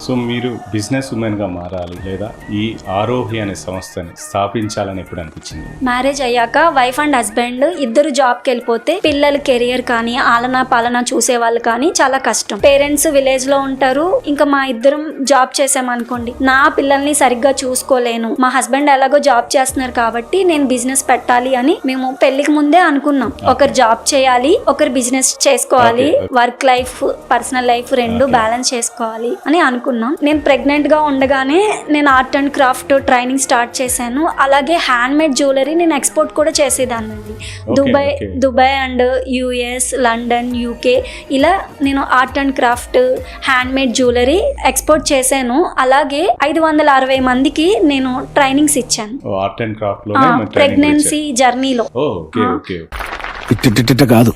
So మీరు business ఉమెన్గా మారాలి లేదా ఈ ఆరోహి అనే సంస్థని స్థాపించాలని ఎప్పుడు అనిపించింది? మ్యారేజ్ అయ్యాక వైఫ్ అండ్ హస్బెండ్ ఇద్దరు జాబ్కి వెళ్ళిపోతే పిల్లల కెరియర్ కానీ ఆలనా పాలన చూసే వాళ్ళు కానీ చాలా కష్టం. పేరెంట్స్ విలేజ్ లో ఉంటారు, ఇంకా మా ఇద్దరం జాబ్ చేసామనుకోండి, నా పిల్లల్ని సరిగ్గా చూసుకోలేను. మా హస్బెండ్ ఎలాగో జాబ్ చేస్తున్నారు కాబట్టి నేను బిజినెస్ పెట్టాలి అని మేము పెళ్లికి ముందే అనుకున్నాం. ఒకరు జాబ్ చేయాలి, ఒకరు బిజినెస్ చేసుకోవాలి, వర్క్ లైఫ్ పర్సనల్ లైఫ్ రెండు బ్యాలెన్స్ చేసుకోవాలి అని అనుకున్నాం. నేను ప్రెగ్నెంట్ గా ఉండగానే నేను art and craft training start చేశాను. అలాగే హ్యాండ్ మేడ్ జ్యువెలరీ నేను ఎక్స్పోర్ట్ కూడా చేసేదాన్ని. Dubai and US, London, UK ఇలా నేను art and craft hand made jewellery export చేశాను. అలాగే 560 మందికి నేను ట్రైనింగ్స్ ఇచ్చాను ఆర్ట్ అండ్ క్రాఫ్ట్ లో ప్రెగ్నెన్సీ జర్నీలో. ఓకే ఓకే కాదు